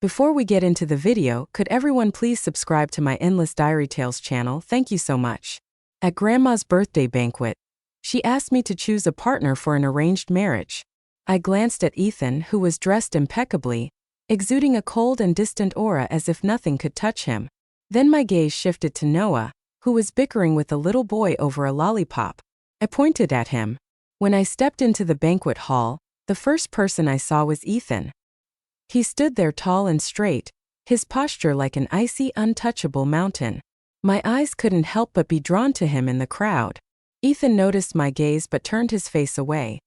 Before we get into the video, could everyone please subscribe to my Endless Diary Tales channel? Thank you so much. At Grandma's birthday banquet, she asked me to choose a partner for an arranged marriage. I glanced at Ethan, who was dressed impeccably, exuding a cold and distant aura as if nothing could touch him. Then my gaze shifted to Noah, who was bickering with a little boy over a lollipop. I pointed at him. When I stepped into the banquet hall, the first person I saw was Ethan. He stood there tall and straight, his posture like an icy, untouchable mountain. My eyes couldn't help but be drawn to him in the crowd. Ethan noticed my gaze but turned his face away.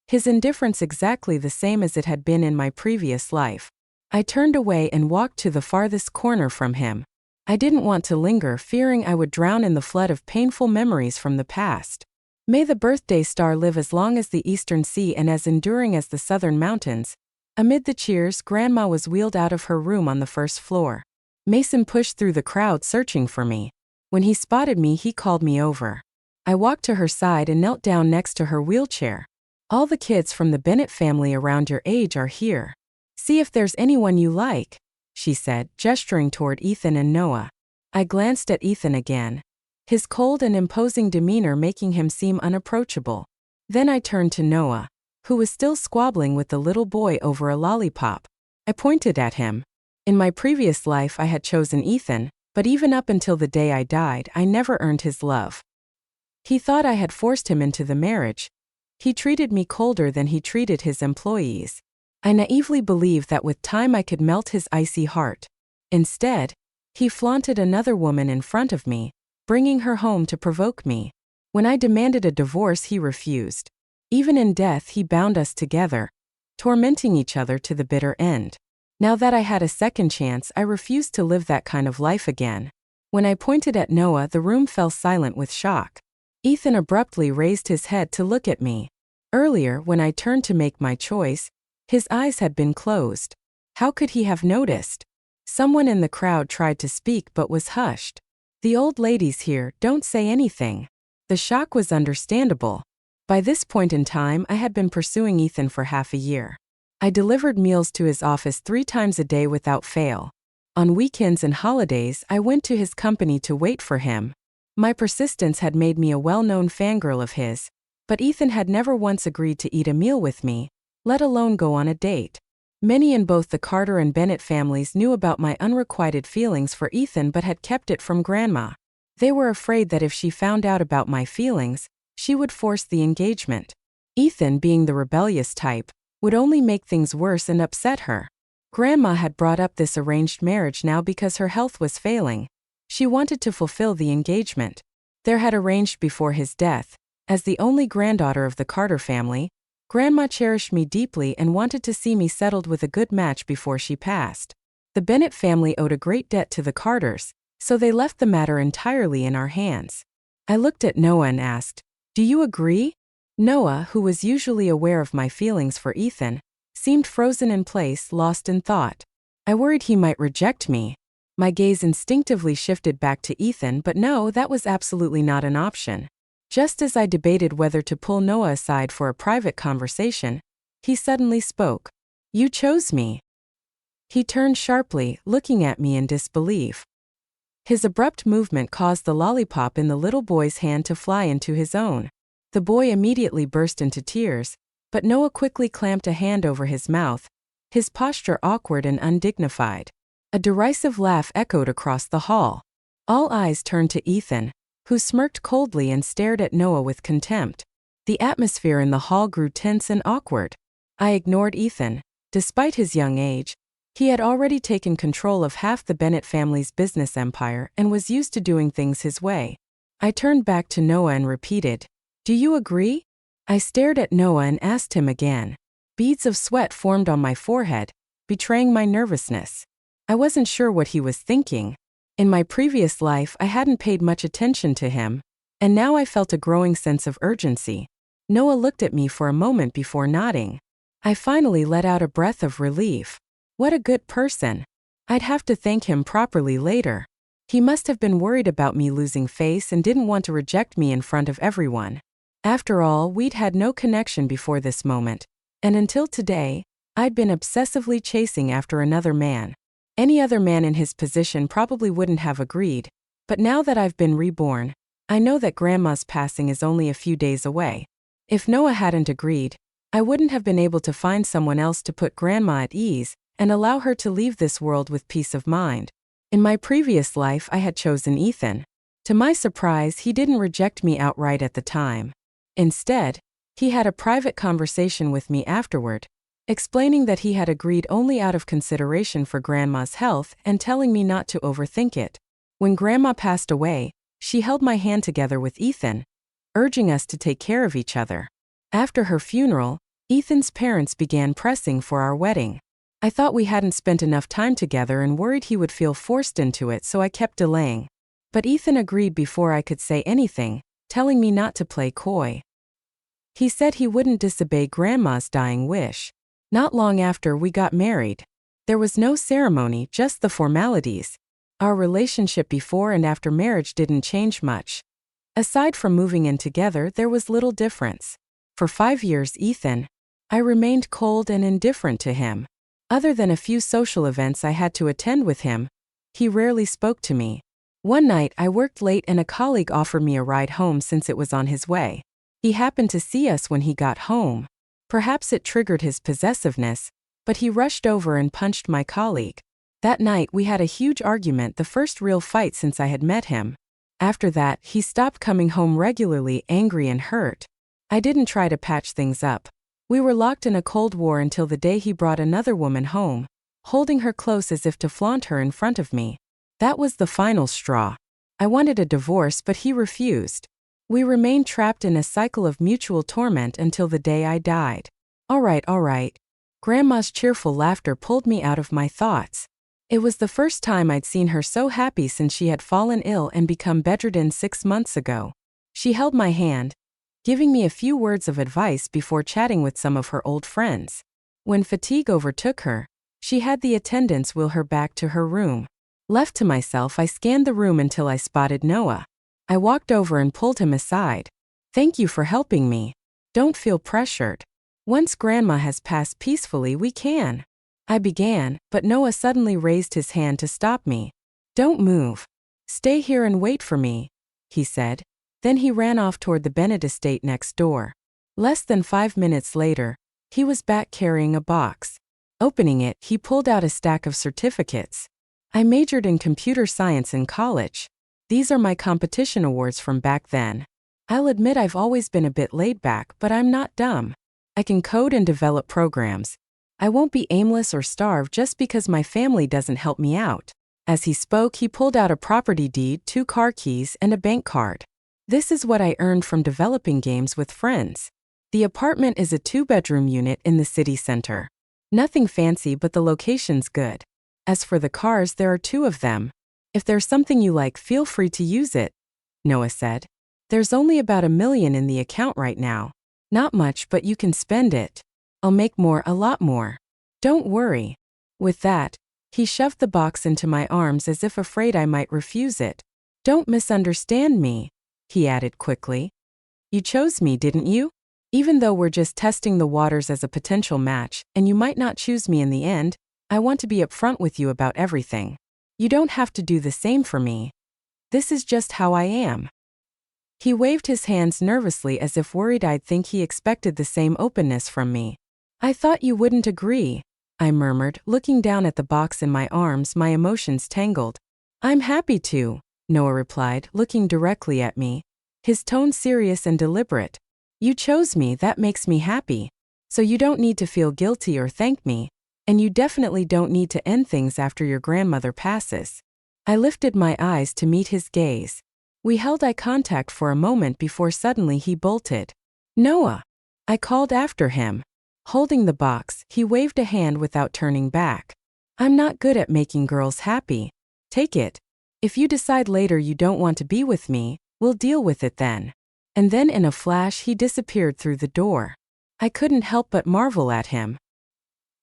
His indifference exactly the same as it had been in my previous life. I turned away and walked to the farthest corner from him. I didn't want to linger, fearing I would drown in the flood of painful memories from the past. May the birthday star live as long as the eastern sea and as enduring as the southern mountains. Amid the cheers, Grandma was wheeled out of her room on the first floor. Mason pushed through the crowd searching for me. When he spotted me, he called me over. I walked to her side and knelt down next to her wheelchair. All the kids from the Bennett family around your age are here. See if there's anyone you like, she said, gesturing toward Ethan and Noah. I glanced at Ethan again, his cold and imposing demeanor making him seem unapproachable. Then I turned to Noah, who was still squabbling with the little boy over a lollipop. I pointed at him. In my previous life I had chosen Ethan, but even up until the day I died, I never earned his love. He thought I had forced him into the marriage. He treated me colder than he treated his employees. I naively believed that with time I could melt his icy heart. Instead, he flaunted another woman in front of me, bringing her home to provoke me. When I demanded a divorce, he refused. Even in death, he bound us together, tormenting each other to the bitter end. Now that I had a second chance, I refused to live that kind of life again. When I pointed at Noah, the room fell silent with shock. Ethan abruptly raised his head to look at me. Earlier, when I turned to make my choice, his eyes had been closed. How could he have noticed? Someone in the crowd tried to speak but was hushed. The old ladies here, don't say anything. The shock was understandable. By this point in time, I had been pursuing Ethan for half a year. I delivered meals to his office 3 times a day without fail. On weekends and holidays, I went to his company to wait for him. My persistence had made me a well-known fangirl of his, but Ethan had never once agreed to eat a meal with me, let alone go on a date. Many in both the Carter and Bennett families knew about my unrequited feelings for Ethan but had kept it from Grandma. They were afraid that if she found out about my feelings, she would force the engagement. Ethan, being the rebellious type, would only make things worse and upset her. Grandma had brought up this arranged marriage now because her health was failing. She wanted to fulfill the engagement they had arranged before his death. As the only granddaughter of the Carter family, Grandma cherished me deeply and wanted to see me settled with a good match before she passed. The Bennett family owed a great debt to the Carters, so they left the matter entirely in our hands. I looked at Noah and asked, "Do you agree?" Noah, who was usually aware of my feelings for Ethan, seemed frozen in place, lost in thought. I worried he might reject me. My gaze instinctively shifted back to Ethan, but no, that was absolutely not an option. Just as I debated whether to pull Noah aside for a private conversation, he suddenly spoke. "You chose me." He turned sharply, looking at me in disbelief. His abrupt movement caused the lollipop in the little boy's hand to fly into his own. The boy immediately burst into tears, but Noah quickly clamped a hand over his mouth, his posture awkward and undignified. A derisive laugh echoed across the hall. All eyes turned to Ethan, who smirked coldly and stared at Noah with contempt. The atmosphere in the hall grew tense and awkward. I ignored Ethan. Despite his young age, he had already taken control of half the Bennett family's business empire and was used to doing things his way. I turned back to Noah and repeated, "Do you agree?" I stared at Noah and asked him again. Beads of sweat formed on my forehead, betraying my nervousness. I wasn't sure what he was thinking. In my previous life, I hadn't paid much attention to him, and now I felt a growing sense of urgency. Noah looked at me for a moment before nodding. I finally let out a breath of relief. What a good person. I'd have to thank him properly later. He must have been worried about me losing face and didn't want to reject me in front of everyone. After all, we'd had no connection before this moment, and until today, I'd been obsessively chasing after another man. Any other man in his position probably wouldn't have agreed, but now that I've been reborn, I know that Grandma's passing is only a few days away. If Noah hadn't agreed, I wouldn't have been able to find someone else to put Grandma at ease and allow her to leave this world with peace of mind. In my previous life, I had chosen Ethan. To my surprise, he didn't reject me outright at the time. Instead, he had a private conversation with me afterward, explaining that he had agreed only out of consideration for Grandma's health and telling me not to overthink it. When Grandma passed away, she held my hand together with Ethan, urging us to take care of each other. After her funeral, Ethan's parents began pressing for our wedding. I thought we hadn't spent enough time together and worried he would feel forced into it, so I kept delaying. But Ethan agreed before I could say anything, telling me not to play coy. He said he wouldn't disobey Grandma's dying wish. Not long after, we got married. There was no ceremony, just the formalities. Our relationship before and after marriage didn't change much. Aside from moving in together, there was little difference. For 5 years, I remained cold and indifferent to him. Other than a few social events I had to attend with him, he rarely spoke to me. One night, I worked late and a colleague offered me a ride home since it was on his way. He happened to see us when he got home. Perhaps it triggered his possessiveness, but he rushed over and punched my colleague. That night, we had a huge argument, the first real fight since I had met him. After that, he stopped coming home regularly, angry and hurt. I didn't try to patch things up. We were locked in a cold war until the day he brought another woman home, holding her close as if to flaunt her in front of me. That was the final straw. I wanted a divorce, but he refused. We remained trapped in a cycle of mutual torment until the day I died. All right. Grandma's cheerful laughter pulled me out of my thoughts. It was the first time I'd seen her so happy since she had fallen ill and become bedridden 6 months ago. She held my hand, giving me a few words of advice before chatting with some of her old friends. When fatigue overtook her, she had the attendants wheel her back to her room. Left to myself, I scanned the room until I spotted Noah. I walked over and pulled him aside. "Thank you for helping me. Don't feel pressured. Once Grandma has passed peacefully, we can." I began, but Noah suddenly raised his hand to stop me. "Don't move. Stay here and wait for me," he said. Then he ran off toward the Bennett estate next door. Less than 5 minutes later, he was back carrying a box. Opening it, he pulled out a stack of certificates. I majored in computer science in college. These are my competition awards from back then. I'll admit I've always been a bit laid back, but I'm not dumb. I can code and develop programs. I won't be aimless or starve just because my family doesn't help me out. As he spoke, he pulled out a property deed, 2 car keys, and a bank card. This is what I earned from developing games with friends. The apartment is a 2-bedroom unit in the city center. Nothing fancy, but the location's good. As for the cars, there are 2 of them. If there's something you like, feel free to use it, Noah said. There's only about $1 million in the account right now. Not much, but you can spend it. I'll make more, a lot more. Don't worry. With that, he shoved the box into my arms as if afraid I might refuse it. Don't misunderstand me, he added quickly. You chose me, didn't you? Even though we're just testing the waters as a potential match, and you might not choose me in the end, I want to be upfront with you about everything. You don't have to do the same for me. This is just how I am. He waved his hands nervously as if worried I'd think he expected the same openness from me. I thought you wouldn't agree, I murmured, looking down at the box in my arms, my emotions tangled. I'm happy to, Noah replied, looking directly at me, his tone serious and deliberate. You chose me, that makes me happy. So you don't need to feel guilty or thank me, and you definitely don't need to end things after your grandmother passes. I lifted my eyes to meet his gaze. We held eye contact for a moment before suddenly he bolted. Noah! I called after him. Holding the box, he waved a hand without turning back. I'm not good at making girls happy. Take it. If you decide later you don't want to be with me, we'll deal with it then. And then in a flash he disappeared through the door. I couldn't help but marvel at him.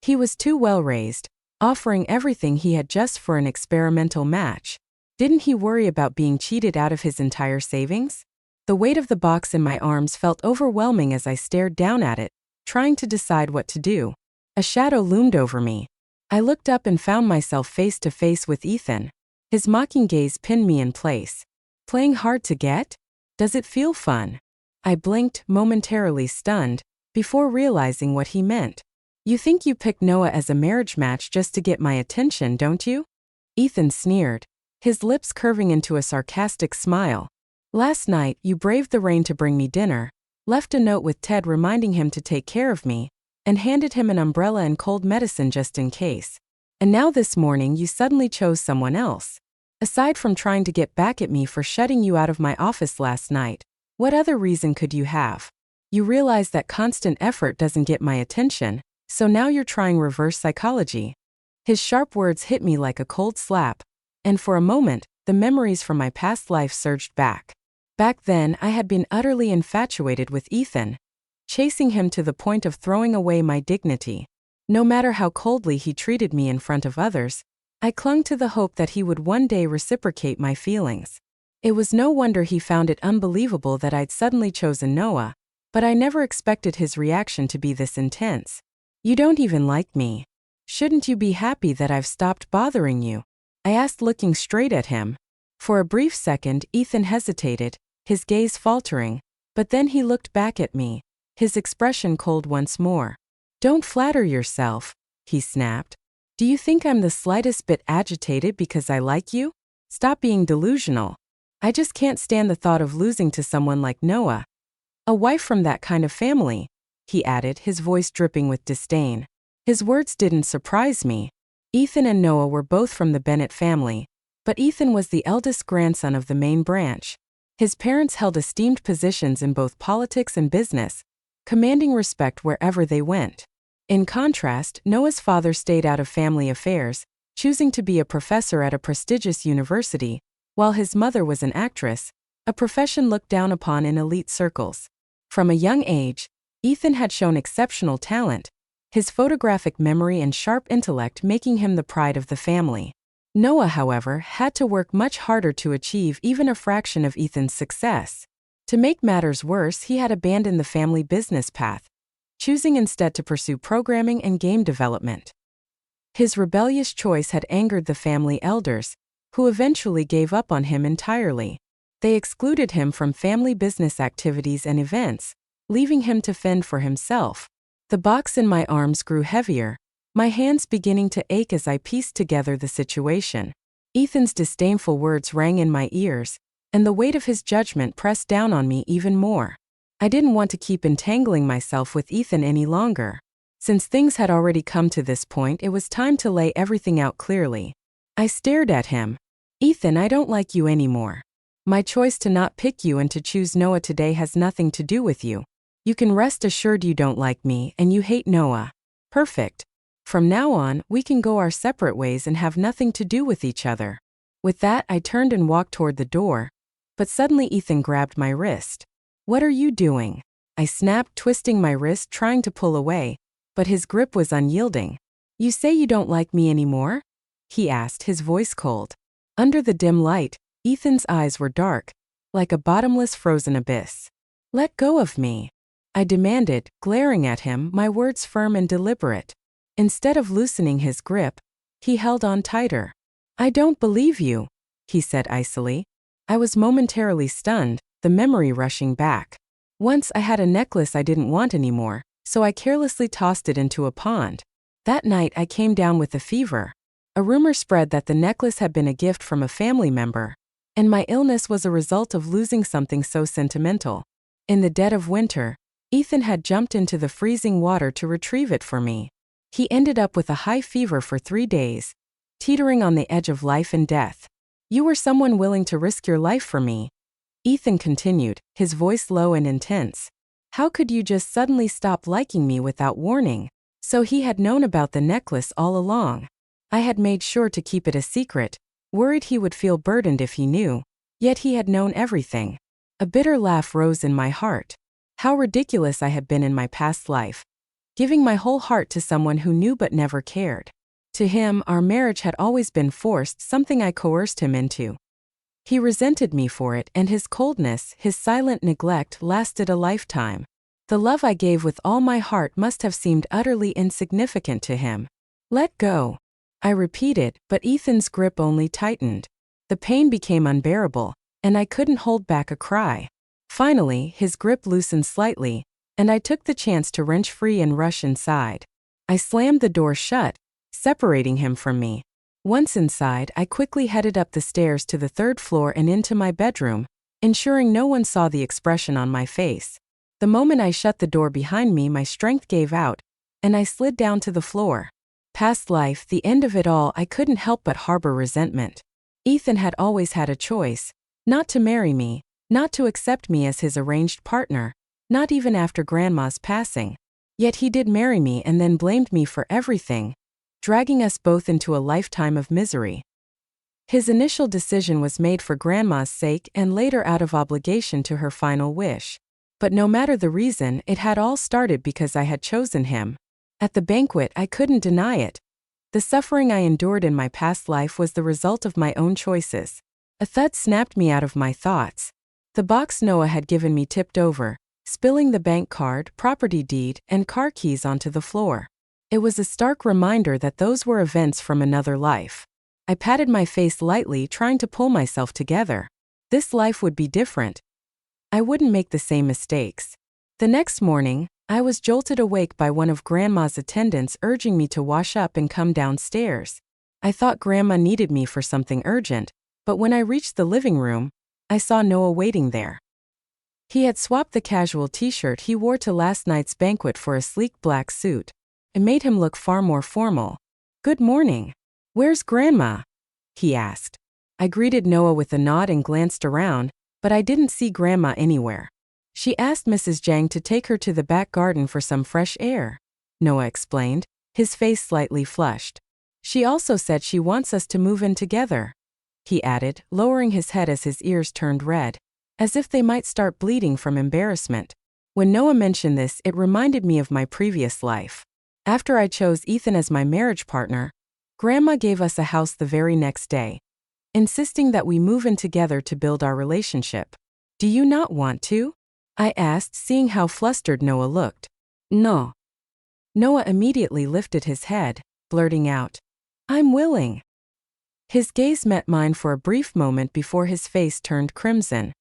He was too well raised, offering everything he had just for an experimental match. Didn't he worry about being cheated out of his entire savings? The weight of the box in my arms felt overwhelming as I stared down at it, trying to decide what to do. A shadow loomed over me. I looked up and found myself face to face with Ethan. His mocking gaze pinned me in place. Playing hard to get? Does it feel fun? I blinked, momentarily stunned, before realizing what he meant. You think you picked Noah as a marriage match just to get my attention, don't you? Ethan sneered, his lips curving into a sarcastic smile. Last night, you braved the rain to bring me dinner, left a note with Ted reminding him to take care of me, and handed him an umbrella and cold medicine just in case. And now this morning you suddenly chose someone else. Aside from trying to get back at me for shutting you out of my office last night, what other reason could you have? You realize that constant effort doesn't get my attention, so now you're trying reverse psychology. His sharp words hit me like a cold slap, and for a moment, the memories from my past life surged back. Back then, I had been utterly infatuated with Ethan, chasing him to the point of throwing away my dignity. No matter how coldly he treated me in front of others, I clung to the hope that he would one day reciprocate my feelings. It was no wonder he found it unbelievable that I'd suddenly chosen Noah, but I never expected his reaction to be this intense. You don't even like me. Shouldn't you be happy that I've stopped bothering you? I asked, looking straight at him. For a brief second, Ethan hesitated, his gaze faltering, but then he looked back at me, his expression cold once more. Don't flatter yourself, he snapped. Do you think I'm the slightest bit agitated because I like you? Stop being delusional. I just can't stand the thought of losing to someone like Noah. A wife from that kind of family, he added, his voice dripping with disdain. His words didn't surprise me. Ethan and Noah were both from the Bennett family, but Ethan was the eldest grandson of the main branch. His parents held esteemed positions in both politics and business, commanding respect wherever they went. In contrast, Noah's father stayed out of family affairs, choosing to be a professor at a prestigious university, while his mother was an actress, a profession looked down upon in elite circles. From a young age, Ethan had shown exceptional talent, his photographic memory and sharp intellect making him the pride of the family. Noah, however, had to work much harder to achieve even a fraction of Ethan's success. To make matters worse, he had abandoned the family business path, choosing instead to pursue programming and game development. His rebellious choice had angered the family elders, who eventually gave up on him entirely. They excluded him from family business activities and events, leaving him to fend for himself. The box in my arms grew heavier, my hands beginning to ache as I pieced together the situation. Ethan's disdainful words rang in my ears, and the weight of his judgment pressed down on me even more. I didn't want to keep entangling myself with Ethan any longer. Since things had already come to this point, it was time to lay everything out clearly. I stared at him. Ethan, I don't like you anymore. My choice to not pick you and to choose Noah today has nothing to do with you. You can rest assured you don't like me and you hate Noah. Perfect. From now on, we can go our separate ways and have nothing to do with each other. With that, I turned and walked toward the door, but suddenly Ethan grabbed my wrist. What are you doing? I snapped, twisting my wrist, trying to pull away, but his grip was unyielding. You say you don't like me anymore? He asked, his voice cold. Under the dim light, Ethan's eyes were dark, like a bottomless frozen abyss. Let go of me, I demanded, glaring at him, my words firm and deliberate. Instead of loosening his grip, he held on tighter. I don't believe you, he said icily. I was momentarily stunned, the memory rushing back. Once I had a necklace I didn't want anymore, so I carelessly tossed it into a pond. That night I came down with a fever. A rumor spread that the necklace had been a gift from a family member, and my illness was a result of losing something so sentimental. In the dead of winter, Ethan had jumped into the freezing water to retrieve it for me. He ended up with a high fever for 3 days, teetering on the edge of life and death. You were someone willing to risk your life for me, Ethan continued, his voice low and intense. How could you just suddenly stop liking me without warning? So he had known about the necklace all along. I had made sure to keep it a secret, worried he would feel burdened if he knew, yet he had known everything. A bitter laugh rose in my heart. How ridiculous I had been in my past life, giving my whole heart to someone who knew but never cared. To him, our marriage had always been forced, something I coerced him into. He resented me for it, and his coldness, his silent neglect lasted a lifetime. The love I gave with all my heart must have seemed utterly insignificant to him. Let go, I repeated, but Ethan's grip only tightened. The pain became unbearable, and I couldn't hold back a cry. Finally, his grip loosened slightly, and I took the chance to wrench free and rush inside. I slammed the door shut, separating him from me. Once inside, I quickly headed up the stairs to the third floor and into my bedroom, ensuring no one saw the expression on my face. The moment I shut the door behind me, my strength gave out, and I slid down to the floor. Past life, the end of it all, I couldn't help but harbor resentment. Ethan had always had a choice: not to marry me, not to accept me as his arranged partner, not even after Grandma's passing. Yet he did marry me and then blamed me for everything, dragging us both into a lifetime of misery. His initial decision was made for Grandma's sake and later out of obligation to her final wish. But no matter the reason, it had all started because I had chosen him. At the banquet, I couldn't deny it. The suffering I endured in my past life was the result of my own choices. A thud snapped me out of my thoughts. The box Noah had given me tipped over, spilling the bank card, property deed, and car keys onto the floor. It was a stark reminder that those were events from another life. I patted my face lightly, trying to pull myself together. This life would be different. I wouldn't make the same mistakes. The next morning, I was jolted awake by one of Grandma's attendants urging me to wash up and come downstairs. I thought Grandma needed me for something urgent, but when I reached the living room, I saw Noah waiting there. He had swapped the casual t-shirt he wore to last night's banquet for a sleek black suit. It made him look far more formal. "Good morning. Where's Grandma?" he asked. I greeted Noah with a nod and glanced around, but I didn't see Grandma anywhere. "She asked Mrs. Jang to take her to the back garden for some fresh air," Noah explained, his face slightly flushed. "She also said she wants us to move in together," he added, lowering his head as his ears turned red, as if they might start bleeding from embarrassment. When Noah mentioned this, it reminded me of my previous life. After I chose Ethan as my marriage partner, Grandma gave us a house the very next day, insisting that we move in together to build our relationship. "Do you not want to?" I asked, seeing how flustered Noah looked. "No." Noah immediately lifted his head, blurting out, "I'm willing." His gaze met mine for a brief moment before his face turned crimson.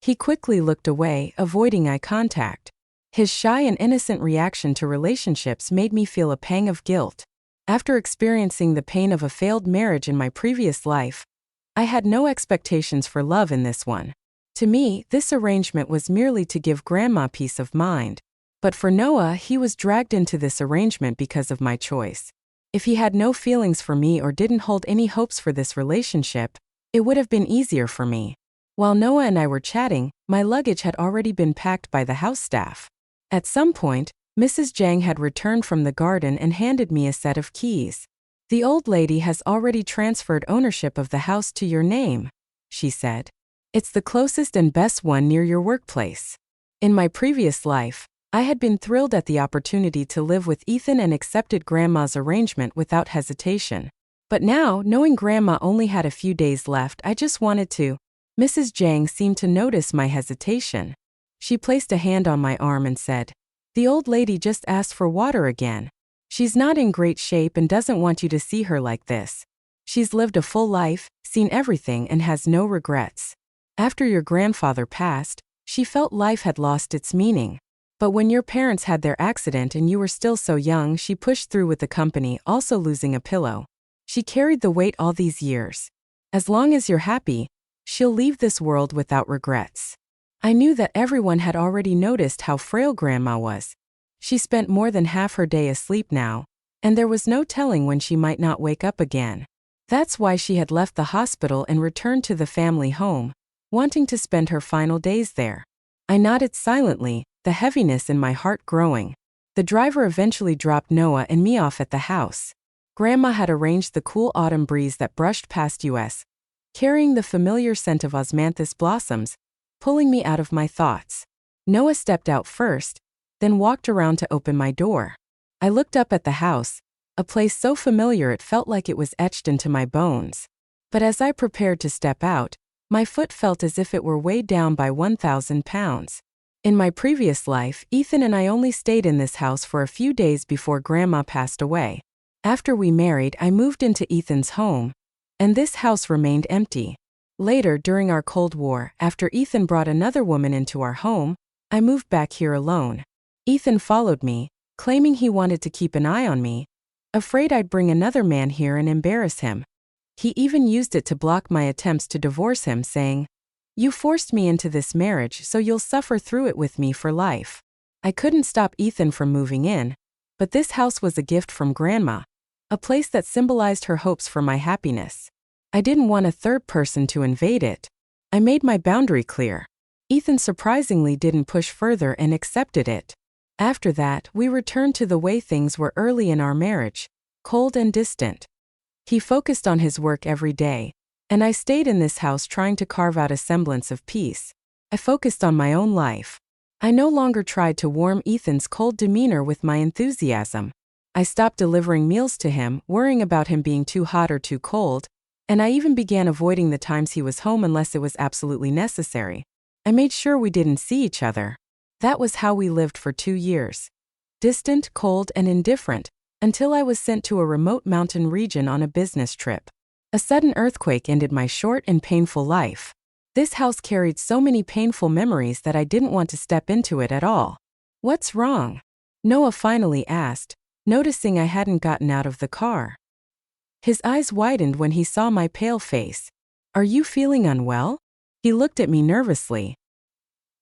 He quickly looked away, avoiding eye contact. His shy and innocent reaction to relationships made me feel a pang of guilt. After experiencing the pain of a failed marriage in my previous life, I had no expectations for love in this one. To me, this arrangement was merely to give Grandma peace of mind. But for Noah, he was dragged into this arrangement because of my choice. If he had no feelings for me or didn't hold any hopes for this relationship, it would have been easier for me. While Noah and I were chatting, my luggage had already been packed by the house staff. At some point, Mrs. Jang had returned from the garden and handed me a set of keys. "The old lady has already transferred ownership of the house to your name," she said. "It's the closest and best one near your workplace." In my previous life, I had been thrilled at the opportunity to live with Ethan and accepted Grandma's arrangement without hesitation. But now, knowing Grandma only had a few days left, I just wanted to. Mrs. Jang seemed to notice my hesitation. She placed a hand on my arm and said, "The old lady just asked for water again. She's not in great shape and doesn't want you to see her like this. She's lived a full life, seen everything, and has no regrets. After your grandfather passed, she felt life had lost its meaning. But when your parents had their accident and you were still so young, she pushed through with the company, also losing a pillow. She carried the weight all these years. As long as you're happy, she'll leave this world without regrets." I knew that everyone had already noticed how frail Grandma was. She spent more than half her day asleep now, and there was no telling when she might not wake up again. That's why she had left the hospital and returned to the family home, wanting to spend her final days there. I nodded silently, the heaviness in my heart growing. The driver eventually dropped Noah and me off at the house. Grandma had arranged the cool autumn breeze that brushed past us, carrying the familiar scent of osmanthus blossoms, pulling me out of my thoughts. Noah stepped out first, then walked around to open my door. I looked up at the house, a place so familiar it felt like it was etched into my bones. But as I prepared to step out, my foot felt as if it were weighed down by 1,000 pounds. In my previous life, Ethan and I only stayed in this house for a few days before Grandma passed away. After we married, I moved into Ethan's home, and this house remained empty. Later, during our Cold War, after Ethan brought another woman into our home, I moved back here alone. Ethan followed me, claiming he wanted to keep an eye on me, afraid I'd bring another man here and embarrass him. He even used it to block my attempts to divorce him, saying, "You forced me into this marriage, so you'll suffer through it with me for life." I couldn't stop Ethan from moving in, but this house was a gift from Grandma, a place that symbolized her hopes for my happiness. I didn't want a third person to invade it. I made my boundary clear. Ethan surprisingly didn't push further and accepted it. After that, we returned to the way things were early in our marriage, cold and distant. He focused on his work every day, and I stayed in this house trying to carve out a semblance of peace. I focused on my own life. I no longer tried to warm Ethan's cold demeanor with my enthusiasm. I stopped delivering meals to him, worrying about him being too hot or too cold, and I even began avoiding the times he was home unless it was absolutely necessary. I made sure we didn't see each other. That was how we lived for 2 years. Distant, cold, and indifferent, until I was sent to a remote mountain region on a business trip. A sudden earthquake ended my short and painful life. This house carried so many painful memories that I didn't want to step into it at all. "What's wrong?" Noah finally asked, noticing I hadn't gotten out of the car. His eyes widened when he saw my pale face. "Are you feeling unwell?" He looked at me nervously.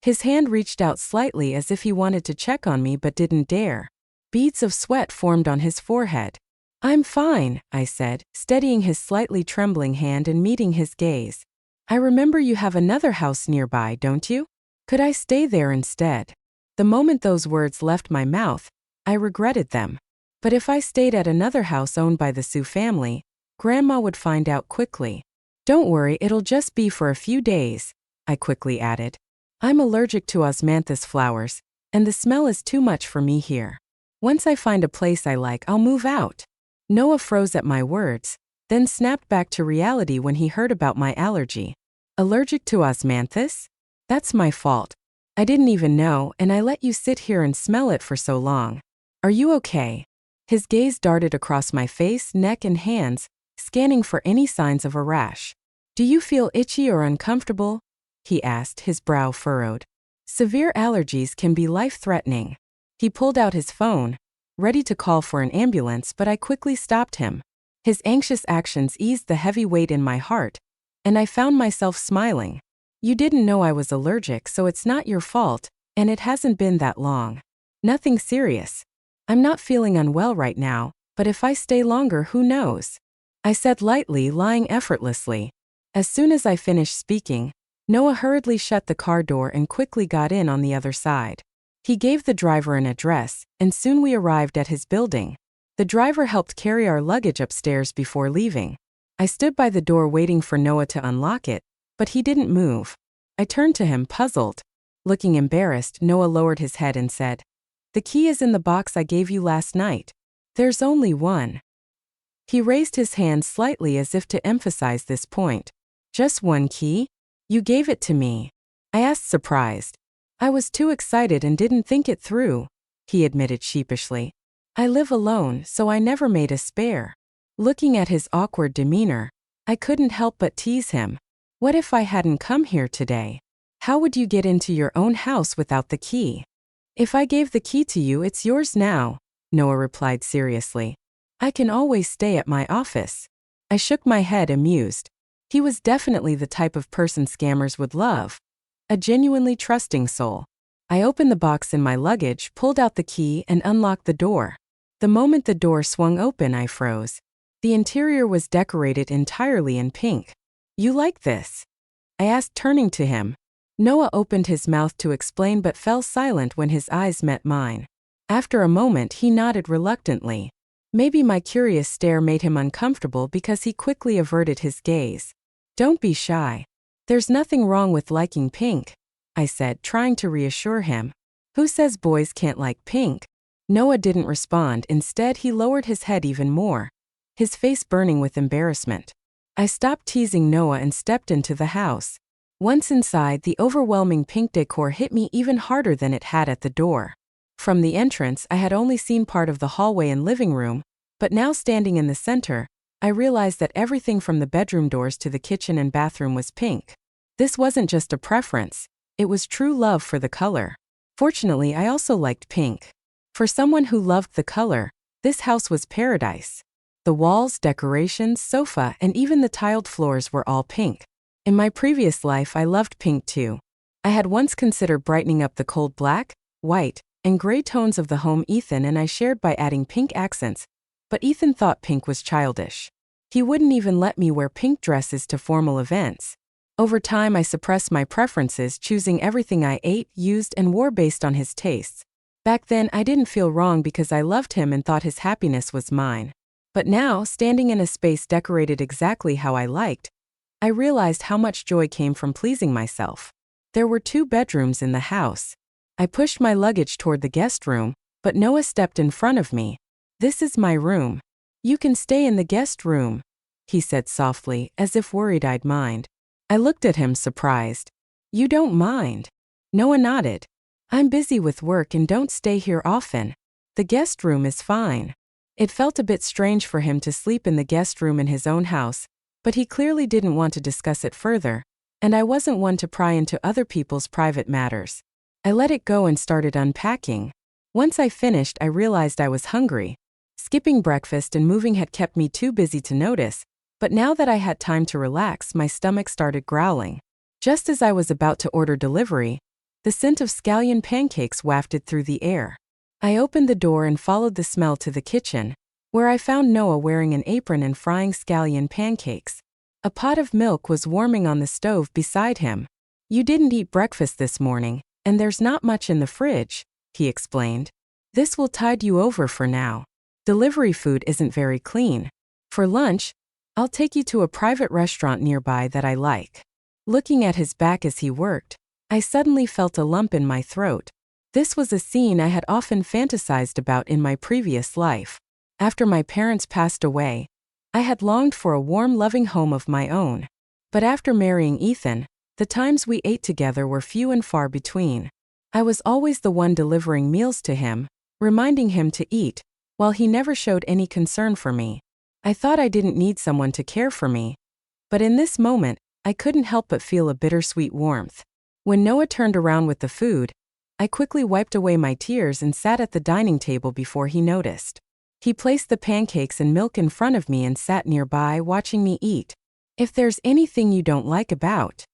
His hand reached out slightly as if he wanted to check on me but didn't dare. Beads of sweat formed on his forehead. "I'm fine," I said, steadying his slightly trembling hand and meeting his gaze. "I remember you have another house nearby, don't you? Could I stay there instead?" The moment those words left my mouth, I regretted them. But if I stayed at another house owned by the Sioux family, Grandma would find out quickly. "Don't worry, it'll just be for a few days," I quickly added. "I'm allergic to osmanthus flowers, and the smell is too much for me here. Once I find a place I like, I'll move out." Noah froze at my words, then snapped back to reality when he heard about my allergy. "Allergic to osmanthus? That's my fault. I didn't even know, and I let you sit here and smell it for so long. Are you okay?" His gaze darted across my face, neck, and hands, scanning for any signs of a rash. "Do you feel itchy or uncomfortable?" he asked, his brow furrowed. Severe allergies can be life-threatening. He pulled out his phone, ready to call for an ambulance, but I quickly stopped him. His anxious actions eased the heavy weight in my heart, and I found myself smiling. "You didn't know I was allergic, so it's not your fault, and it hasn't been that long. Nothing serious. I'm not feeling unwell right now, but if I stay longer, who knows?" I said lightly, lying effortlessly. As soon as I finished speaking, Noah hurriedly shut the car door and quickly got in on the other side. He gave the driver an address, and soon we arrived at his building. The driver helped carry our luggage upstairs before leaving. I stood by the door waiting for Noah to unlock it, but he didn't move. I turned to him, puzzled. Looking embarrassed, Noah lowered his head and said, "The key is in the box I gave you last night. There's only one." He raised his hand slightly as if to emphasize this point. "Just one key? You gave it to me?" I asked, surprised. "I was too excited and didn't think it through," he admitted sheepishly. "I live alone, so I never made a spare." Looking at his awkward demeanor, I couldn't help but tease him. "What if I hadn't come here today? How would you get into your own house without the key?" "If I gave the key to you, it's yours now," Noah replied seriously. "I can always stay at my office." I shook my head, amused. He was definitely the type of person scammers would love. A genuinely trusting soul. I opened the box in my luggage, pulled out the key, and unlocked the door. The moment the door swung open, I froze. The interior was decorated entirely in pink. "You like this?" I asked, turning to him. Noah opened his mouth to explain but fell silent when his eyes met mine. After a moment, he nodded reluctantly. Maybe my curious stare made him uncomfortable because he quickly averted his gaze. "Don't be shy. There's nothing wrong with liking pink," I said, trying to reassure him. "Who says boys can't like pink?" Noah didn't respond. Instead, he lowered his head even more, his face burning with embarrassment. I stopped teasing Noah and stepped into the house. Once inside, the overwhelming pink decor hit me even harder than it had at the door. From the entrance, I had only seen part of the hallway and living room, But now standing in the center, I realized that everything from the bedroom doors to the kitchen and bathroom was pink. This wasn't just a preference, it was true love for the color. Fortunately, I also liked pink. For someone who loved the color, this house was paradise. The walls, decorations, sofa, and even the tiled floors were all pink. In my previous life, I loved pink too. I had once considered brightening up the cold black, white, and gray tones of the home Ethan and I shared by adding pink accents, but Ethan thought pink was childish. He wouldn't even let me wear pink dresses to formal events. Over time, I suppressed my preferences, choosing everything I ate, used, and wore based on his tastes. Back then, I didn't feel wrong because I loved him and thought his happiness was mine. But now, standing in a space decorated exactly how I liked, I realized how much joy came from pleasing myself. There were 2 bedrooms in the house. I pushed my luggage toward the guest room, but Noah stepped in front of me. "This is my room. You can stay in the guest room," he said softly, as if worried I'd mind. I looked at him surprised. "You don't mind?" Noah nodded. "I'm busy with work and don't stay here often. The guest room is fine." It felt a bit strange for him to sleep in the guest room in his own house, but he clearly didn't want to discuss it further, and I wasn't one to pry into other people's private matters. I let it go and started unpacking. Once I finished, I realized I was hungry. Skipping breakfast and moving had kept me too busy to notice, but now that I had time to relax, my stomach started growling. Just as I was about to order delivery, the scent of scallion pancakes wafted through the air. I opened the door and followed the smell to the kitchen, where I found Noah wearing an apron and frying scallion pancakes. A pot of milk was warming on the stove beside him. "You didn't eat breakfast this morning, and there's not much in the fridge," he explained. "This will tide you over for now. Delivery food isn't very clean. For lunch, I'll take you to a private restaurant nearby that I like." Looking at his back as he worked, I suddenly felt a lump in my throat. This was a scene I had often fantasized about in my previous life. After my parents passed away, I had longed for a warm, loving home of my own. But after marrying Ethan, the times we ate together were few and far between. I was always the one delivering meals to him, reminding him to eat, while he never showed any concern for me. I thought I didn't need someone to care for me. But in this moment, I couldn't help but feel a bittersweet warmth. When Noah turned around with the food, I quickly wiped away my tears and sat at the dining table before he noticed. He placed the pancakes and milk in front of me and sat nearby, watching me eat. "If there's anything you don't like about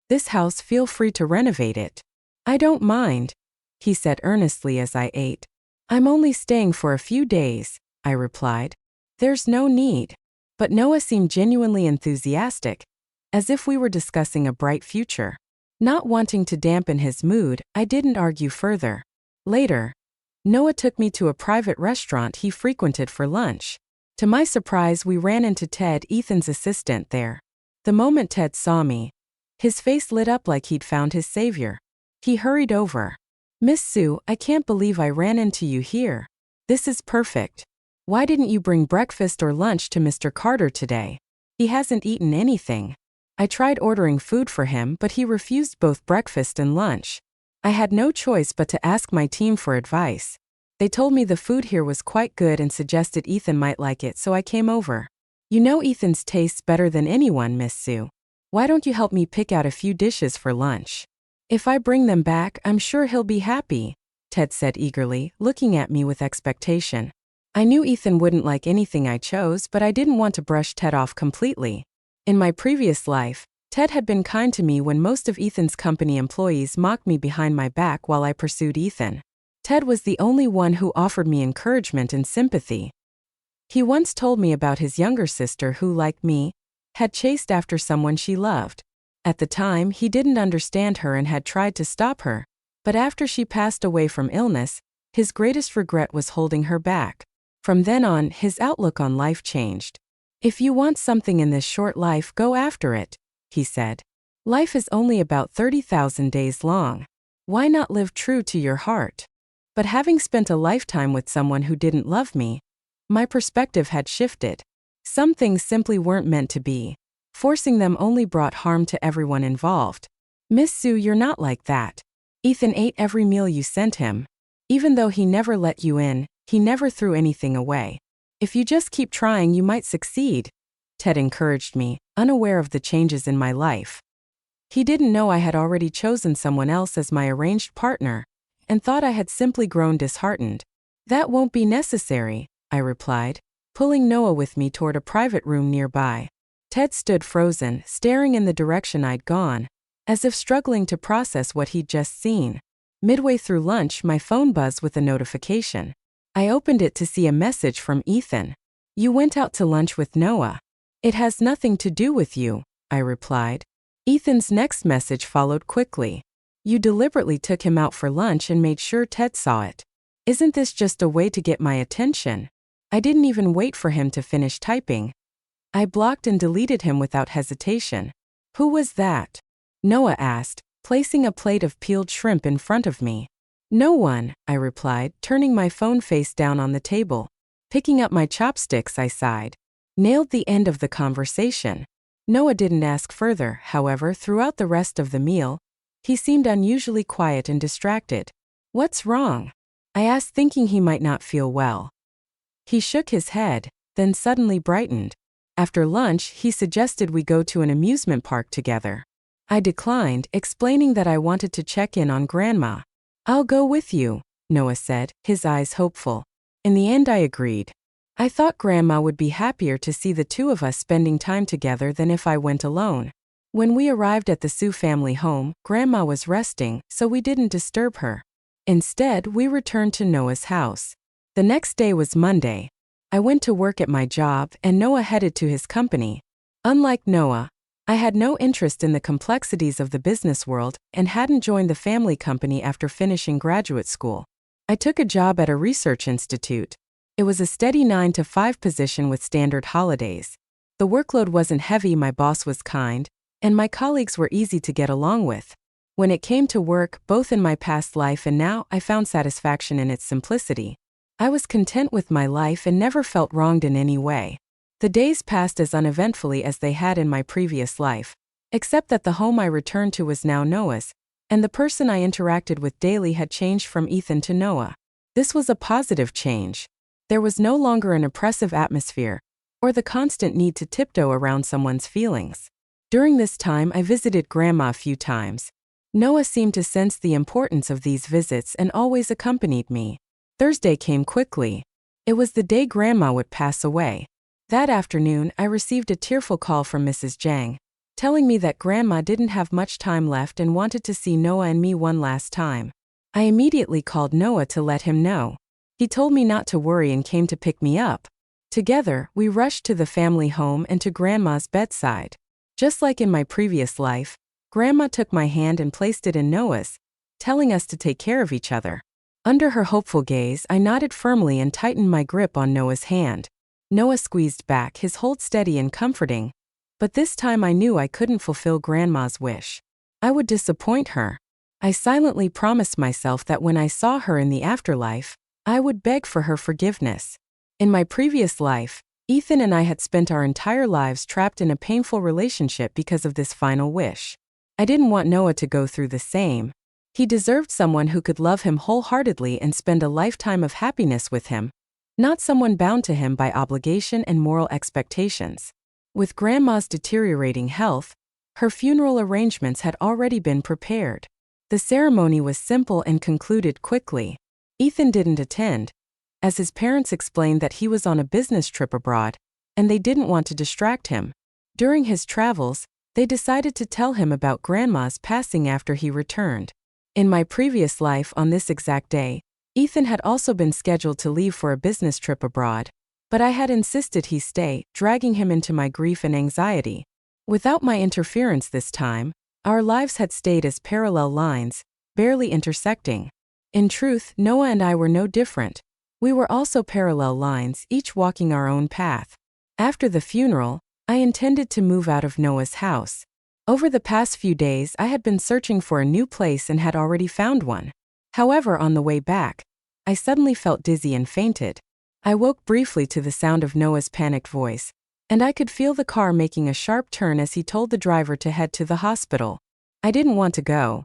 this house, feel free to renovate it." "I don't mind," he said earnestly as I ate. "I'm only staying for a few days," I replied. "There's no need." But Noah seemed genuinely enthusiastic, as if we were discussing a bright future. Not wanting to dampen his mood, I didn't argue further. Later, Noah took me to a private restaurant he frequented for lunch. To my surprise, we ran into Ted, Ethan's assistant, there. The moment Ted saw me, his face lit up like he'd found his savior. He hurried over. "Miss Sue, I can't believe I ran into you here. This is perfect. Why didn't you bring breakfast or lunch to Mr. Carter today? He hasn't eaten anything." I tried ordering food for him, but he refused both breakfast and lunch. I had no choice but to ask my team for advice. They told me the food here was quite good and suggested Ethan might like it, so I came over. "You know Ethan's tastes better than anyone, Miss Sue. Why don't you help me pick out a few dishes for lunch? If I bring them back, I'm sure he'll be happy," Ted said eagerly, looking at me with expectation. I knew Ethan wouldn't like anything I chose, but I didn't want to brush Ted off completely. In my previous life, Ted had been kind to me when most of Ethan's company employees mocked me behind my back while I pursued Ethan. Ted was the only one who offered me encouragement and sympathy. He once told me about his younger sister who, like me, had chased after someone she loved. At the time, he didn't understand her and had tried to stop her, but after she passed away from illness, his greatest regret was holding her back. From then on, his outlook on life changed. "If you want something in this short life, go after it," he said. "Life is only about 30,000 days long. Why not live true to your heart?" But having spent a lifetime with someone who didn't love me, my perspective had shifted. Some things simply weren't meant to be. Forcing them only brought harm to everyone involved. "Miss Sue, you're not like that. Ethan ate every meal you sent him. Even though he never let you in, he never threw anything away. If you just keep trying, you might succeed, Ted encouraged me, unaware of the changes in my life. He didn't know I had already chosen someone else as my arranged partner, and thought I had simply grown disheartened. That won't be necessary, I replied, pulling Noah with me toward a private room nearby. Ted stood frozen, staring in the direction I'd gone, as if struggling to process what he'd just seen. Midway through lunch, my phone buzzed with a notification. I opened it to see a message from Ethan. "You went out to lunch with Noah." "It has nothing to do with you," I replied. Ethan's next message followed quickly. "You deliberately took him out for lunch and made sure Ted saw it. Isn't this just a way to get my attention?" I didn't even wait for him to finish typing. I blocked and deleted him without hesitation. "Who was that?" Noah asked, placing a plate of peeled shrimp in front of me. "No one," I replied, turning my phone face down on the table. Picking up my chopsticks, I sighed. Nailed the end of the conversation. Noah didn't ask further, however, throughout the rest of the meal. He seemed unusually quiet and distracted. "What's wrong?" I asked, thinking he might not feel well. He shook his head, then suddenly brightened. After lunch, he suggested we go to an amusement park together. I declined, explaining that I wanted to check in on Grandma. "I'll go with you," Noah said, his eyes hopeful. In the end, I agreed. I thought Grandma would be happier to see the two of us spending time together than if I went alone. When we arrived at the Sue family home, Grandma was resting, so we didn't disturb her. Instead, we returned to Noah's house. The next day was Monday. I went to work at my job, and Noah headed to his company. Unlike Noah, I had no interest in the complexities of the business world and hadn't joined the family company after finishing graduate school. I took a job at a research institute. It was a steady 9-to-5 position with standard holidays. The workload wasn't heavy, my boss was kind, and my colleagues were easy to get along with. When it came to work, both in my past life and now, I found satisfaction in its simplicity. I was content with my life and never felt wronged in any way. The days passed as uneventfully as they had in my previous life, except that the home I returned to was now Noah's, and the person I interacted with daily had changed from Ethan to Noah. This was a positive change. There was no longer an oppressive atmosphere, or the constant need to tiptoe around someone's feelings. During this time, I visited Grandma a few times. Noah seemed to sense the importance of these visits and always accompanied me. Thursday came quickly. It was the day Grandma would pass away. That afternoon, I received a tearful call from Mrs. Zhang, telling me that Grandma didn't have much time left and wanted to see Noah and me one last time. I immediately called Noah to let him know. He told me not to worry and came to pick me up. Together, we rushed to the family home and to Grandma's bedside. Just like in my previous life, Grandma took my hand and placed it in Noah's, telling us to take care of each other. Under her hopeful gaze, I nodded firmly and tightened my grip on Noah's hand. Noah squeezed back, his hold steady and comforting. But this time I knew I couldn't fulfill Grandma's wish. I would disappoint her. I silently promised myself that when I saw her in the afterlife, I would beg for her forgiveness. In my previous life, Ethan and I had spent our entire lives trapped in a painful relationship because of this final wish. I didn't want Noah to go through the same. He deserved someone who could love him wholeheartedly and spend a lifetime of happiness with him, not someone bound to him by obligation and moral expectations. With Grandma's deteriorating health, her funeral arrangements had already been prepared. The ceremony was simple and concluded quickly. Ethan didn't attend, as his parents explained that he was on a business trip abroad, and they didn't want to distract him. During his travels, they decided to tell him about Grandma's passing after he returned. In my previous life on this exact day, Ethan had also been scheduled to leave for a business trip abroad, but I had insisted he stay, dragging him into my grief and anxiety. Without my interference this time, our lives had stayed as parallel lines, barely intersecting. In truth, Noah and I were no different. We were also parallel lines, each walking our own path. After the funeral, I intended to move out of Noah's house. Over the past few days, I had been searching for a new place and had already found one. However, on the way back, I suddenly felt dizzy and fainted. I woke briefly to the sound of Noah's panicked voice, and I could feel the car making a sharp turn as he told the driver to head to the hospital. I didn't want to go.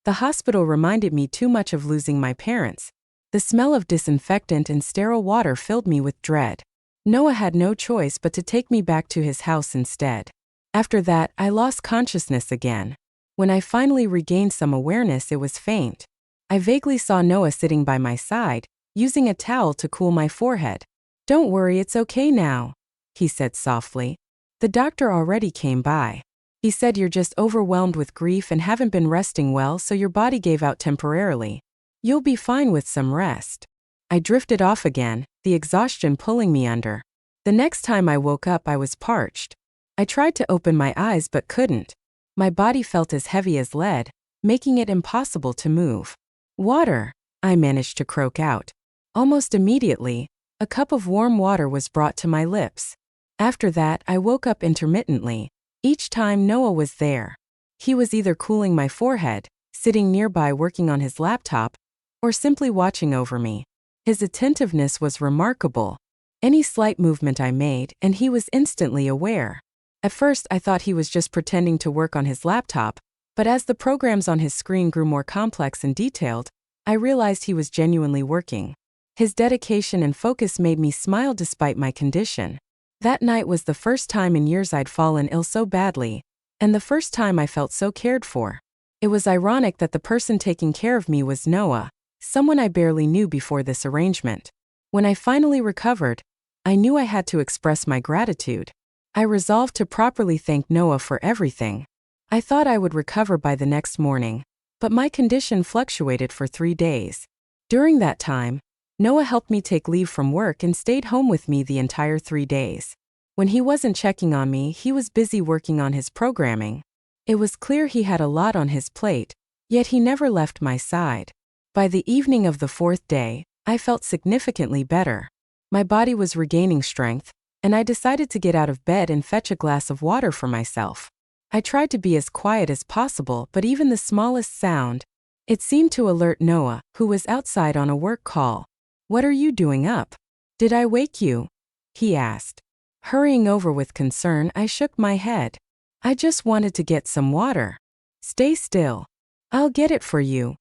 The hospital reminded me too much of losing my parents. The smell of disinfectant and sterile water filled me with dread. Noah had no choice but to take me back to his house instead. After that, I lost consciousness again. When I finally regained some awareness, it was faint. I vaguely saw Noah sitting by my side, using a towel to cool my forehead. "Don't worry, it's okay now," he said softly. "The doctor already came by. He said you're just overwhelmed with grief and haven't been resting well, so your body gave out temporarily. You'll be fine with some rest." I drifted off again, the exhaustion pulling me under. The next time I woke up, I was parched. I tried to open my eyes but couldn't. My body felt as heavy as lead, making it impossible to move. "Water," I managed to croak out. Almost immediately, a cup of warm water was brought to my lips. After that, I woke up intermittently. Each time Noah was there. He was either cooling my forehead, sitting nearby working on his laptop, or simply watching over me. His attentiveness was remarkable. Any slight movement I made, and he was instantly aware. At first, I thought he was just pretending to work on his laptop, but as the programs on his screen grew more complex and detailed, I realized he was genuinely working. His dedication and focus made me smile despite my condition. That night was the first time in years I'd fallen ill so badly, and the first time I felt so cared for. It was ironic that the person taking care of me was Noah, someone I barely knew before this arrangement. When I finally recovered, I knew I had to express my gratitude. I resolved to properly thank Noah for everything. I thought I would recover by the next morning, but my condition fluctuated for 3 days. During that time, Noah helped me take leave from work and stayed home with me the entire 3 days. When he wasn't checking on me, he was busy working on his programming. It was clear he had a lot on his plate, yet he never left my side. By the evening of the 4th day, I felt significantly better. My body was regaining strength, and I decided to get out of bed and fetch a glass of water for myself. I tried to be as quiet as possible, but even the smallest sound, it seemed to alert Noah, who was outside on a work call. "What are you doing up? Did I wake you?" he asked. Hurrying over with concern, I shook my head. "I just wanted to get some water." "Stay still. I'll get it for you,"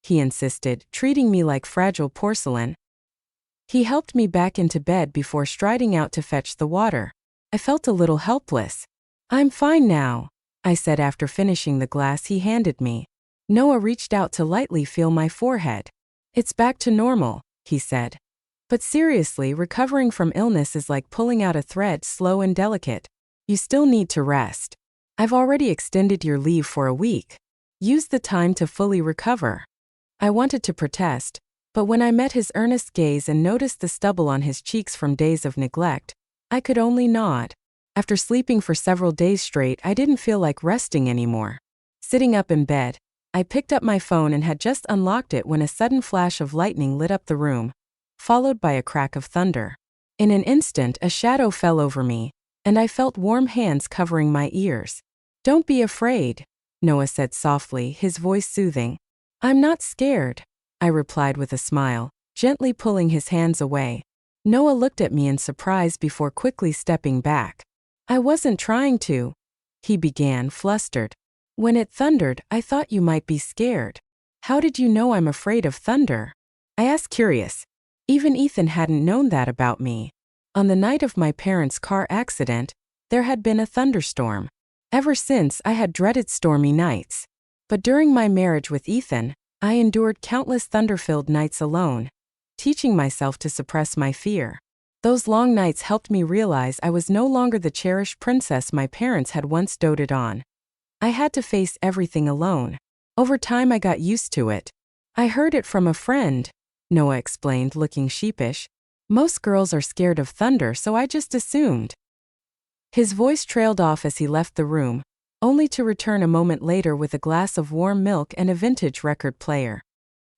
he insisted, treating me like fragile porcelain. He helped me back into bed before striding out to fetch the water. I felt a little helpless. "I'm fine now," I said after finishing the glass he handed me. Noah reached out to lightly feel my forehead. "It's back to normal," he said. "But seriously, recovering from illness is like pulling out a thread, slow and delicate. You still need to rest. I've already extended your leave for a week. Use the time to fully recover." I wanted to protest, but when I met his earnest gaze and noticed the stubble on his cheeks from days of neglect, I could only nod. After sleeping for several days straight, I didn't feel like resting anymore. Sitting up in bed, I picked up my phone and had just unlocked it when a sudden flash of lightning lit up the room, followed by a crack of thunder. In an instant, a shadow fell over me, and I felt warm hands covering my ears. "Don't be afraid," Noah said softly, his voice soothing. "I'm not scared," I replied with a smile, gently pulling his hands away. Noah looked at me in surprise before quickly stepping back. "I wasn't trying to," he began, flustered. "When it thundered, I thought you might be scared." "How did you know I'm afraid of thunder?" I asked, curious. Even Ethan hadn't known that about me. On the night of my parents' car accident, there had been a thunderstorm. Ever since, I had dreaded stormy nights. But during my marriage with Ethan, I endured countless thunder-filled nights alone, teaching myself to suppress my fear. Those long nights helped me realize I was no longer the cherished princess my parents had once doted on. I had to face everything alone. Over time, I got used to it. "I heard it from a friend," Noah explained, looking sheepish. "Most girls are scared of thunder, so I just assumed." His voice trailed off as he left the room, only to return a moment later with a glass of warm milk and a vintage record player.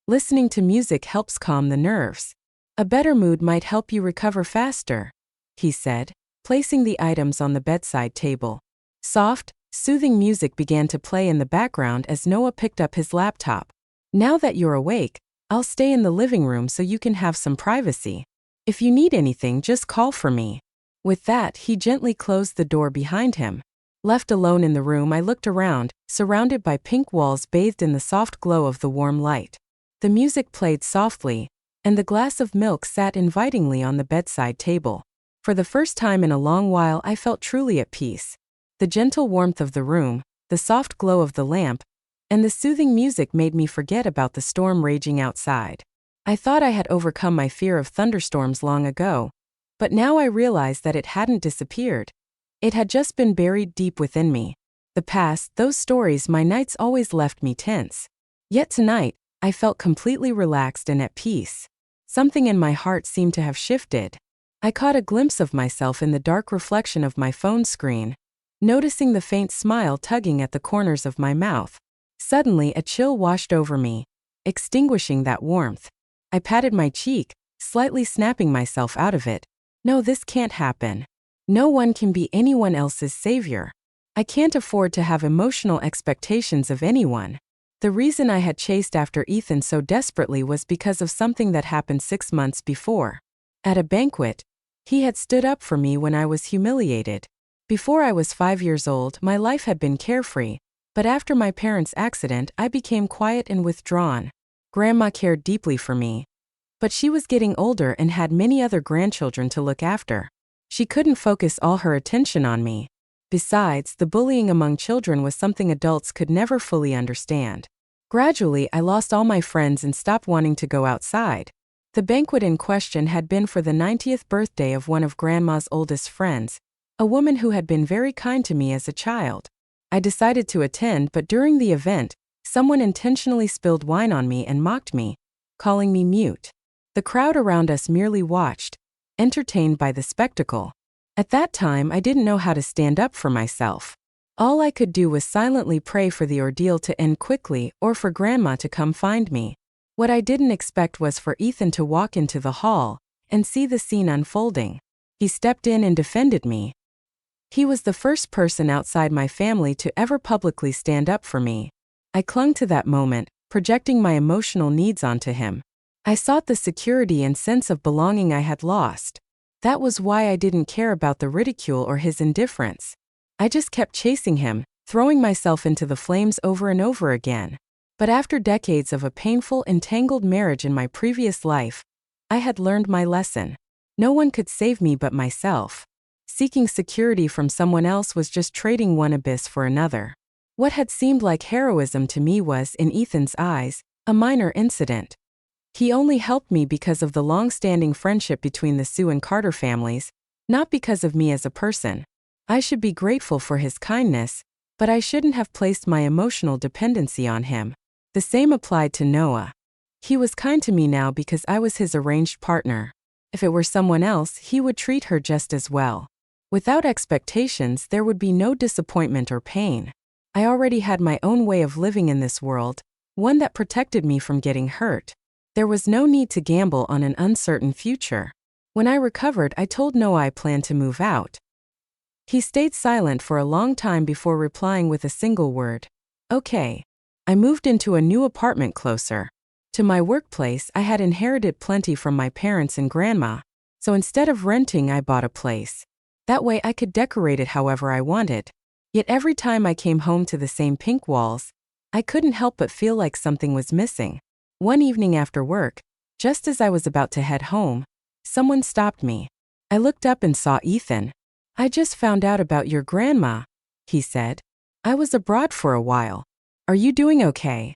"Listening to music helps calm the nerves. A better mood might help you recover faster," he said, placing the items on the bedside table. Soft, soothing music began to play in the background as Noah picked up his laptop. "Now that you're awake, I'll stay in the living room so you can have some privacy. If you need anything, just call for me." With that, he gently closed the door behind him. Left alone in the room, I looked around, surrounded by pink walls bathed in the soft glow of the warm light. The music played softly, and the glass of milk sat invitingly on the bedside table. For the first time in a long while, I felt truly at peace. The gentle warmth of the room, the soft glow of the lamp, and the soothing music made me forget about the storm raging outside. I thought I had overcome my fear of thunderstorms long ago, but now I realized that it hadn't disappeared. It had just been buried deep within me. The past, those stories, my nights always left me tense. Yet tonight, I felt completely relaxed and at peace. Something in my heart seemed to have shifted. I caught a glimpse of myself in the dark reflection of my phone screen, noticing the faint smile tugging at the corners of my mouth. Suddenly, a chill washed over me, extinguishing that warmth. I patted my cheek, slightly snapping myself out of it. No, this can't happen. No one can be anyone else's savior. I can't afford to have emotional expectations of anyone. The reason I had chased after Ethan so desperately was because of something that happened 6 months before. At a banquet, he had stood up for me when I was humiliated. Before I was 5 years old, my life had been carefree, but after my parents' accident, I became quiet and withdrawn. Grandma cared deeply for me, but she was getting older and had many other grandchildren to look after. She couldn't focus all her attention on me. Besides, the bullying among children was something adults could never fully understand. Gradually, I lost all my friends and stopped wanting to go outside. The banquet in question had been for the 90th birthday of one of Grandma's oldest friends, a woman who had been very kind to me as a child. I decided to attend, but during the event, someone intentionally spilled wine on me and mocked me, calling me mute. The crowd around us merely watched, entertained by the spectacle. At that time, I didn't know how to stand up for myself. All I could do was silently pray for the ordeal to end quickly or for Grandma to come find me. What I didn't expect was for Ethan to walk into the hall and see the scene unfolding. He stepped in and defended me. He was the first person outside my family to ever publicly stand up for me. I clung to that moment, projecting my emotional needs onto him. I sought the security and sense of belonging I had lost. That was why I didn't care about the ridicule or his indifference. I just kept chasing him, throwing myself into the flames over and over again. But after decades of a painful, entangled marriage in my previous life, I had learned my lesson. No one could save me but myself. Seeking security from someone else was just trading one abyss for another. What had seemed like heroism to me was, in Ethan's eyes, a minor incident. He only helped me because of the long-standing friendship between the Sue and Carter families, not because of me as a person. I should be grateful for his kindness, but I shouldn't have placed my emotional dependency on him. The same applied to Noah. He was kind to me now because I was his arranged partner. If it were someone else, he would treat her just as well. Without expectations, there would be no disappointment or pain. I already had my own way of living in this world, one that protected me from getting hurt. There was no need to gamble on an uncertain future. When I recovered, I told Noah I planned to move out. He stayed silent for a long time before replying with a single word. Okay. I moved into a new apartment closer to my workplace. I had inherited plenty from my parents and Grandma, so instead of renting, I bought a place. That way I could decorate it however I wanted. Yet every time I came home to the same pink walls, I couldn't help but feel like something was missing. One evening after work, just as I was about to head home, someone stopped me. I looked up and saw Ethan. I just found out about your grandma, he said. I was abroad for a while. Are you doing okay?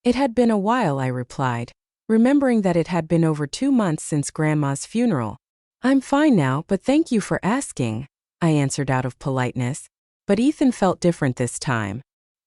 It had been a while, I replied, remembering that it had been over 2 months since Grandma's funeral. I'm fine now, but thank you for asking, I answered out of politeness. But Ethan felt different this time.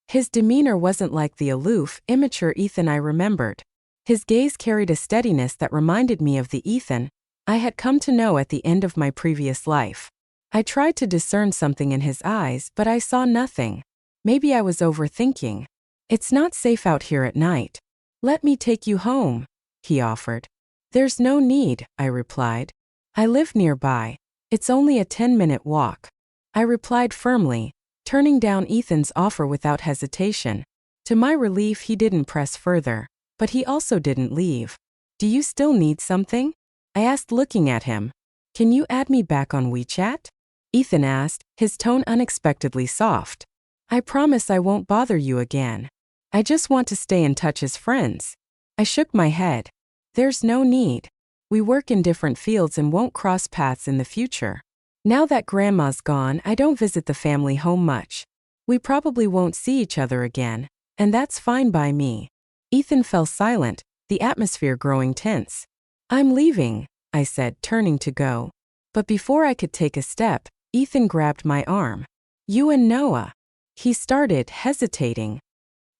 His demeanor wasn't like the aloof, immature Ethan I remembered. His gaze carried a steadiness that reminded me of the Ethan I had come to know at the end of my previous life. I tried to discern something in his eyes, but I saw nothing. Maybe I was overthinking. It's not safe out here at night. Let me take you home, he offered. There's no need, I replied. I live nearby. It's only a 10-minute walk. I replied firmly, turning down Ethan's offer without hesitation. To my relief, he didn't press further, but he also didn't leave. Do you still need something? I asked, looking at him. Can you add me back on WeChat? Ethan asked, his tone unexpectedly soft. I promise I won't bother you again. I just want to stay in touch as friends. I shook my head. There's no need. We work in different fields and won't cross paths in the future. Now that Grandma's gone, I don't visit the family home much. We probably won't see each other again, and that's fine by me." Ethan fell silent, the atmosphere growing tense. "I'm leaving," I said, turning to go. But before I could take a step, Ethan grabbed my arm. "You and Noah," he started, hesitating.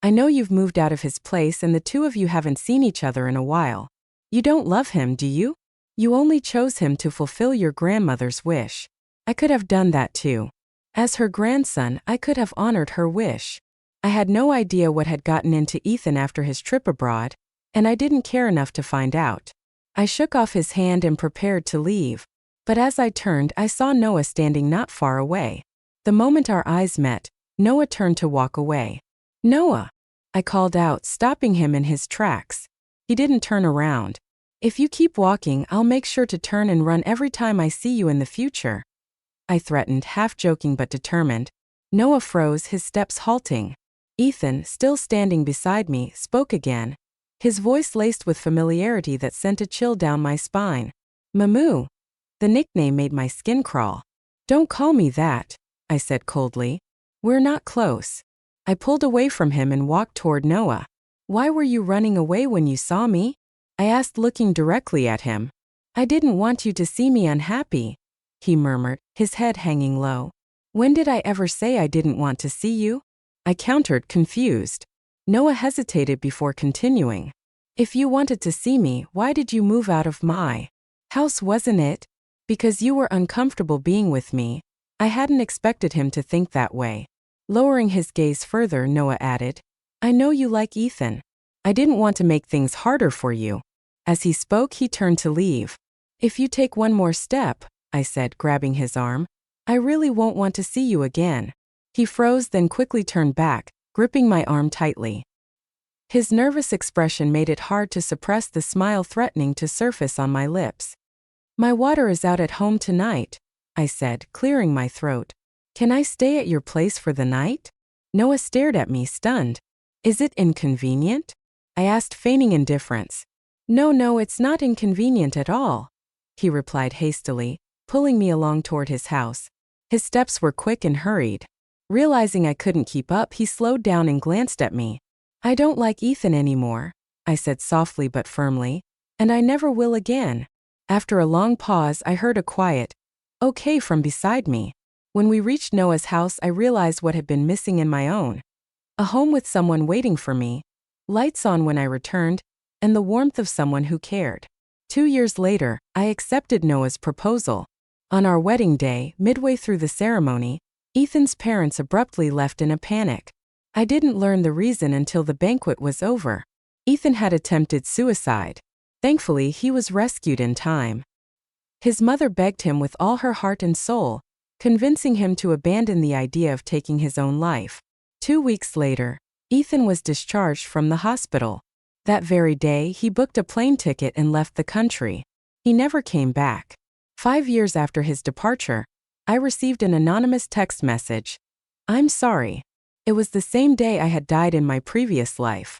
"I know you've moved out of his place and the two of you haven't seen each other in a while. You don't love him, do you? You only chose him to fulfill your grandmother's wish. I could have done that too. As her grandson, I could have honored her wish. I had no idea what had gotten into Ethan after his trip abroad, and I didn't care enough to find out." I shook off his hand and prepared to leave. But as I turned, I saw Noah standing not far away. The moment our eyes met, Noah turned to walk away. "Noah!" I called out, stopping him in his tracks. He didn't turn around. "If you keep walking, I'll make sure to turn and run every time I see you in the future," I threatened, half joking but determined. Noah froze, his steps halting. Ethan, still standing beside me, spoke again, his voice laced with familiarity that sent a chill down my spine. "Mamu." The nickname made my skin crawl. "Don't call me that," I said coldly. "We're not close." I pulled away from him and walked toward Noah. "Why were you running away when you saw me?" I asked, looking directly at him. "I didn't want you to see me unhappy," he murmured, his head hanging low. "When did I ever say I didn't want to see you?" I countered, confused. Noah hesitated before continuing. "If you wanted to see me, why did you move out of my house, wasn't it? Because you were uncomfortable being with me." I hadn't expected him to think that way. Lowering his gaze further, Noah added, "I know you like Ethan. I didn't want to make things harder for you." As he spoke, he turned to leave. "If you take one more step," I said, grabbing his arm, "I really won't want to see you again." He froze, then quickly turned back, gripping my arm tightly. His nervous expression made it hard to suppress the smile threatening to surface on my lips. "My water is out at home tonight," I said, clearing my throat. "Can I stay at your place for the night?" Noah stared at me, stunned. "Is it inconvenient?" I asked, feigning indifference. No, it's not inconvenient at all," he replied hastily, pulling me along toward his house. His steps were quick and hurried. Realizing I couldn't keep up, he slowed down and glanced at me. "I don't like Ethan anymore," I said softly but firmly, "and I never will again." After a long pause, I heard a quiet, "Okay" from beside me. When we reached Noah's house, I realized what had been missing in my own. A home with someone waiting for me, lights on when I returned, and the warmth of someone who cared. 2 years later, I accepted Noah's proposal. On our wedding day, midway through the ceremony, Ethan's parents abruptly left in a panic. I didn't learn the reason until the banquet was over. Ethan had attempted suicide. Thankfully, he was rescued in time. His mother begged him with all her heart and soul, convincing him to abandon the idea of taking his own life. 2 weeks later, Ethan was discharged from the hospital. That very day, he booked a plane ticket and left the country. He never came back. 5 years after his departure, I received an anonymous text message. "I'm sorry. It was the same day I had died in my previous life.